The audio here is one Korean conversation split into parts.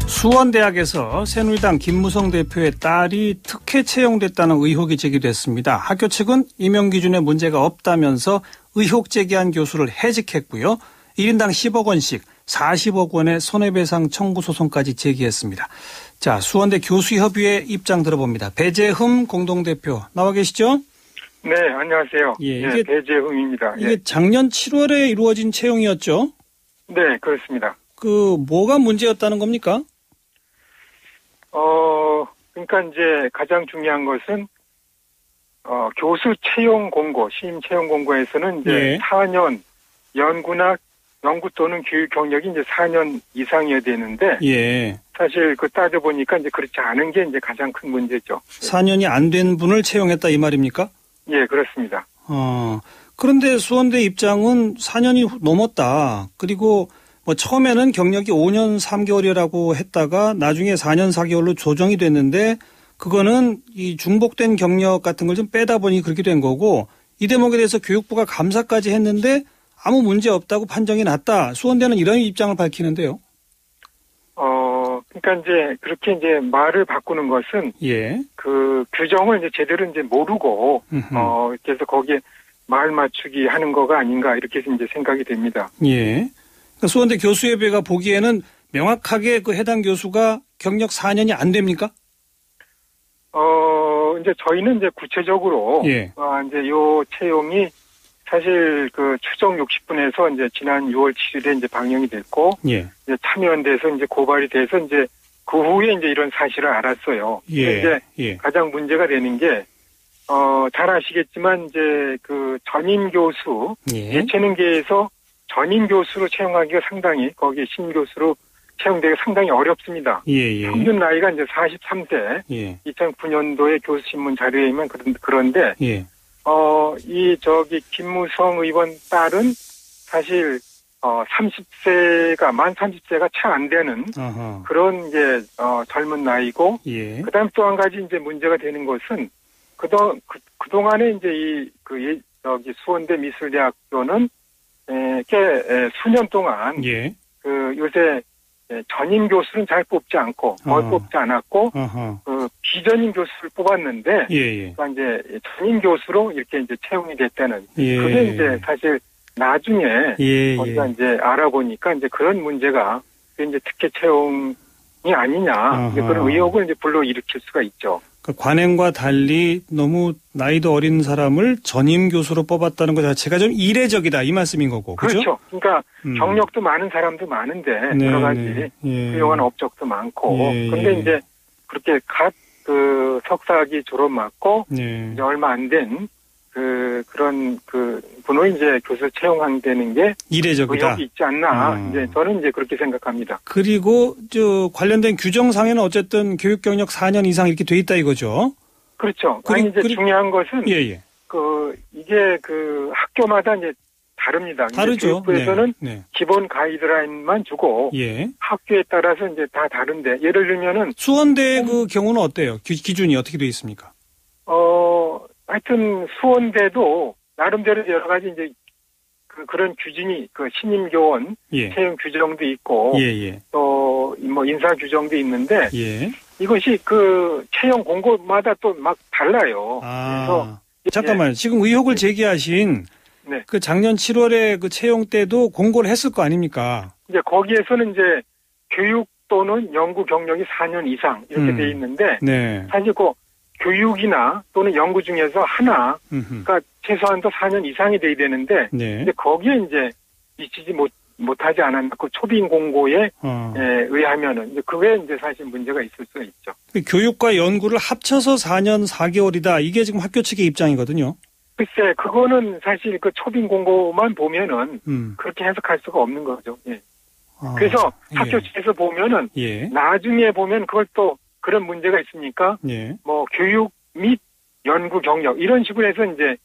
수원대학에서 새누리당 김무성 대표의 딸이 특혜 채용됐다는 의혹이 제기됐습니다. 학교 측은 임용 기준에 문제가 없다면서 의혹 제기한 교수를 해직했고요. 1인당 10억 원씩 40억 원의 손해배상 청구 소송까지 제기했습니다. 자, 수원대 교수협의회 입장 들어봅니다. 배재흠 공동대표 나와 계시죠? 네, 안녕하세요. 예, 이게 배재흠입니다. 이게 작년 7월에 이루어진 채용이었죠? 네, 그렇습니다. 뭐가 문제였다는 겁니까? 그러니까 이제 가장 중요한 것은, 교수 채용 공고, 신임 채용 공고에서는 이제 4년 연구 또는 교육 경력이 이제 4년 이상이어야 되는데, 사실 따져보니까 이제 그렇지 않은 게 이제 가장 큰 문제죠. 4년이 안 된 분을 채용했다 이 말입니까? 예, 그렇습니다. 그런데 수원대 입장은 4년이 넘었다. 그리고 처음에는 경력이 5년 3개월이라고 했다가 나중에 4년 4개월로 조정이 됐는데 그거는 이 중복된 경력 같은 걸 좀 빼다 보니 그렇게 된 거고 이 대목에 대해서 교육부가 감사까지 했는데 아무 문제 없다고 판정이 났다. 수원대는 이런 입장을 밝히는데요. 그러니까 이제 그렇게 이제 말을 바꾸는 것은 그 규정을 이제 제대로 이제 모르고 그래서 거기에 말 맞추기 하는 거가 아닌가 이렇게 이제 생각이 됩니다. 그러니까 수원대 교수협의회가 보기에는 명확하게 그 해당 교수가 경력 4년이 안 됩니까? 이제 저희는 이제 구체적으로 이제 요 채용이 사실 그 추정 60분에서 이제 지난 6월 7일에 이제 방영이 됐고 이제 참여연대에서 이제 고발이 돼서 이제 그 후에 이제 이런 사실을 알았어요. 이제 가장 문제가 되는 게 잘 아시겠지만 이제 그 전임 교수 예체능계에서 전임 교수로 채용하기가 상당히 거기에 신교수로 채용되기가 상당히 어렵습니다. 평균 나이가 이제 43세 2009년도에 교수신문 자료에 의하면 그런데 김무성 의원 딸은 사실 30세가 만 30세가 채 안 되는 그런 이제 젊은 나이고 그다음 또 한 가지 이제 문제가 되는 것은 그동안에 이제 수원대 미술대학교는 꽤 수년 동안 그 요새 전임 교수는 잘 뽑지 않고 거의 뽑지 않았고 그 비전임 교수를 뽑았는데 그러니까 이제 전임 교수로 이렇게 이제 채용이 됐다는 그게 이제 사실 나중에 우리가 이제 알아보니까 이제 그런 문제가 이제 특혜 채용이 아니냐 이제 그런 의혹을 이제 불러일으킬 수가 있죠. 그러니까 관행과 달리 너무 나이도 어린 사람을 전임 교수로 뽑았다는 것 자체가 좀 이례적이다 이 말씀인 거고. 그렇죠. 그러니까 경력도 많은 사람도 많은데 여러 가지 훌륭한 업적도 많고 그런데 이제 그렇게 그 석사학위 졸업 맞고 이제 얼마 안 된 그런 분을 이제 교수 채용되는 게 이례적이다. 의혹이 있지 않나. 이제 저는 이제 그렇게 생각합니다. 그리고 관련된 규정상에는 어쨌든 교육 경력 4년 이상 이렇게 돼 있다 이거죠. 그렇죠. 아니 이제 중요한 것은 이게 학교마다 이제 다릅니다. 다르죠. 교육부에서는 기본 가이드라인만 주고 학교에 따라서 이제 다 다른데 예를 들면은 수원대 그 경우는 어때요? 기준이 어떻게 돼 있습니까? 하여튼 수원대도 나름대로 여러 가지 이제 그런 규정이 신임 교원 채용 규정도 있고 또 인사 규정도 있는데 이것이 채용 공고마다 또 막 달라요. 그래서 잠깐만요. 지금 의혹을 제기하신 그 작년 7월에 그 채용 때도 공고를 했을 거 아닙니까? 이제 거기에서는 이제 교육 또는 연구 경력이 4년 이상 이렇게 돼 있는데 사실 교육이나 또는 연구 중에서 하나가 최소한도 4년 이상이 돼야 되는데 이제 거기에 이제 미치지 못하지 않았나 그 초빙 공고에 의하면은 이제 그게 이제 사실 문제가 있을 수가 있죠. 교육과 연구를 합쳐서 4년 4개월이다. 이게 지금 학교 측의 입장이거든요. 글쎄 그거는 사실 그 초빙 공고만 보면은 그렇게 해석할 수가 없는 거죠. 그래서 학교 측에서 보면은 나중에 보면 그걸 또 그런 문제가 있으니까 교육 및 연구 경력 이런 식으로 해서 이제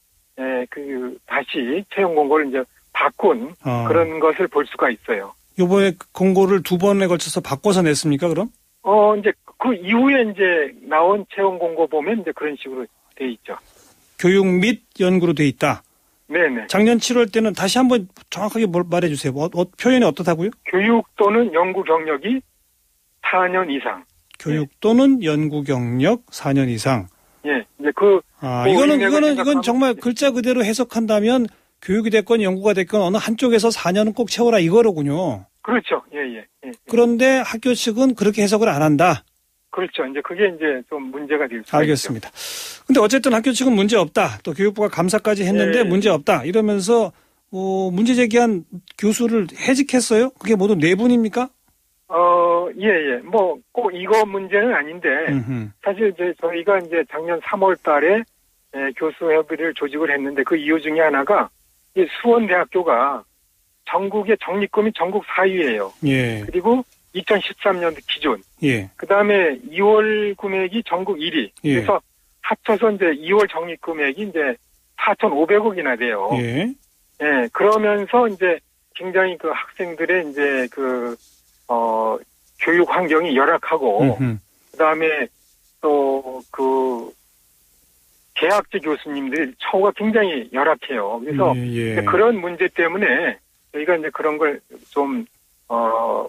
다시 채용 공고를 이제 바꾼 그런 것을 볼 수가 있어요. 이번에 공고를 2번에 걸쳐서 바꿔서 냈습니까, 그럼? 이제 그 이후에 이제 나온 채용 공고 보면 이제 그런 식으로 돼 있죠. 교육 및 연구로 돼 있다. 네네. 작년 7월 때는 다시 한번 정확하게 말해 주세요. 표현이 어떻다고요? 교육 또는 연구 경력이 4년 이상. 교육 또는 연구 경력 4년 이상. 예, 이제 이건 정말 글자 그대로 해석한다면 교육이 됐건 연구가 됐건 어느 한쪽에서 4년은 꼭 채워라 이거로군요. 그렇죠. 예. 그런데 학교 측은 그렇게 해석을 안 한다. 그렇죠. 이제 그게 이제 좀 문제가 될 수 있죠. 알겠습니다. 근데 어쨌든 학교 측은 문제 없다. 또 교육부가 감사까지 했는데 문제 없다. 이러면서 문제 제기한 교수를 해직했어요? 그게 모두 4분입니까? 예. 뭐 꼭 이거 문제는 아닌데 사실 이제 저희가 이제 작년 3월 달에 교수 협의를 조직을 했는데 그 이유 중에 하나가 이 수원대학교가 전국의 적립금이 전국 4위예요. 예. 그리고 2013년도 기준. 예. 그다음에 2월 금액이 전국 1위. 예. 그래서 합쳐서 이제 2월 적립 금액이 이제 4,500억이나 돼요. 예. 예. 그러면서 이제 굉장히 그 학생들의 이제 교육 환경이 열악하고 그다음에 또 계약제 교수님들 처우가 굉장히 열악해요. 그래서 그런 문제 때문에 저희가 이제 그런 걸 좀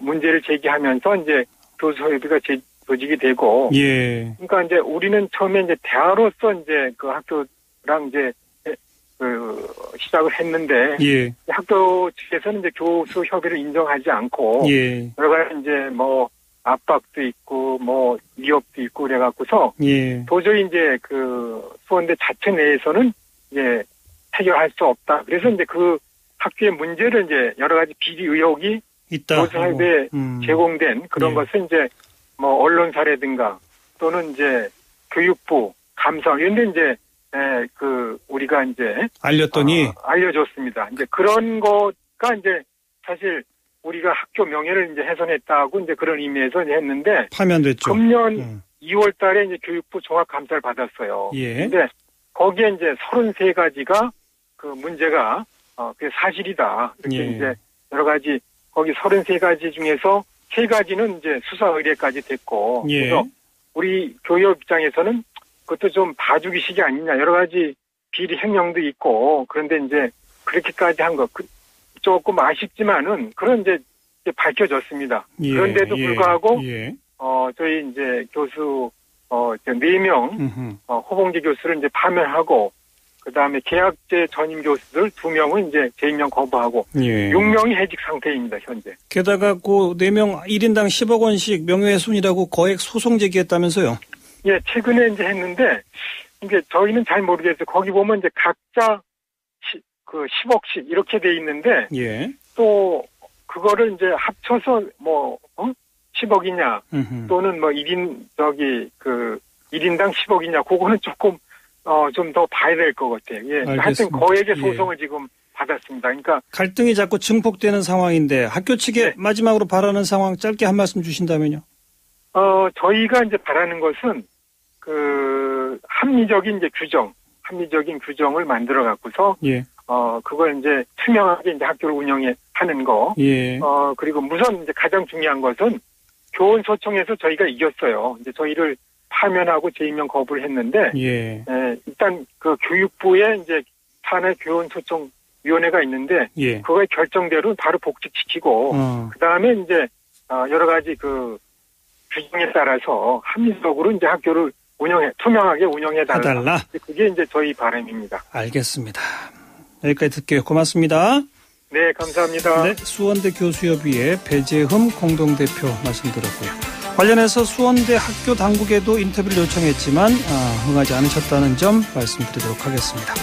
문제를 제기하면서 이제 교수협의가 조직이 되고, 그러니까 이제 우리는 처음에 이제 대화로서 이제 그 학교랑 이제 시작을 했는데, 학교 측에서는 이제 교수 협의를 인정하지 않고, 여러 가지 이제 뭐 압박도 있고, 뭐 위협도 있고 그래갖고서, 도저히 이제 그 수원대 자체 내에서는 이제 해결할 수 없다. 그래서 이제 그 학교의 문제를 이제 여러 가지 비리 의혹이 교수협의에 제공된 그런 것은 이제 뭐 언론사라든가 또는 이제 교육부, 감사 이런 데 이제 우리가 이제 알려줬습니다. 이제 그런 거가 이제 사실 우리가 학교 명예를 이제 훼손했다고 이제 그런 의미에서 이제 했는데 파면됐죠. 금년 2월 달에 이제 교육부 종합 감사를 받았어요. 근데 거기에 이제 33가지가 그 문제가 그게 사실이다. 이렇게 이제 여러 가지 거기 33가지 중에서 3가지는 이제 수사 의뢰까지 됐고 그래서 우리 교육 입장에서는 그것도 좀 봐주기식이 아니냐. 여러 가지 비리 횡령도 있고 그런데 이제 그렇게까지 한 거 조금 아쉽지만은 그런 이제 밝혀졌습니다. 그런데도 불구하고 저희 이제 교수 4명 호봉제 교수를 이제 파면하고 그다음에 계약제 전임 교수들 2명은 이제 재임용 거부하고 6명이 해직 상태입니다, 현재. 게다가 그 4명 1인당 10억 원씩 명예훼손이라고 거액 소송 제기했다면서요? 예, 최근에 이제 했는데 이게 저희는 잘 모르겠어요. 거기 보면 이제 각자 10억씩 이렇게 돼 있는데 또 그거를 이제 합쳐서 뭐 10억이냐 또는 뭐 1인당 10억이냐 그거는 조금 좀 더 봐야 될 것 같아요. 하여튼 거액의 소송을 지금 받았습니다. 그러니까 갈등이 자꾸 증폭되는 상황인데 학교 측에 마지막으로 바라는 상황 짧게 한 말씀 주신다면요. 저희가 이제 바라는 것은 합리적인 규정을 만들어 갖고서 그걸 이제 투명하게 이제 학교를 운영하는 거. 그리고 우선 이제 가장 중요한 것은 교원 소청에서 저희가 이겼어요. 이제 저희를 파면하고 재임용 거부를 했는데, 일단 그 교육부에 이제 산하 교원 소청 위원회가 있는데, 그거의 결정대로 바로 복직시키고, 그 다음에 이제 여러 가지 그 규정에 따라서 합리적으로 이제 학교를 투명하게 운영해달라. 그게 이제 저희 바람입니다. 알겠습니다. 여기까지 듣게요. 고맙습니다. 네, 감사합니다. 네, 수원대 교수협의회 배재흠 공동대표 말씀 들었고요. 관련해서 수원대 학교 당국에도 인터뷰를 요청했지만 응하지 않으셨다는 점 말씀드리도록 하겠습니다.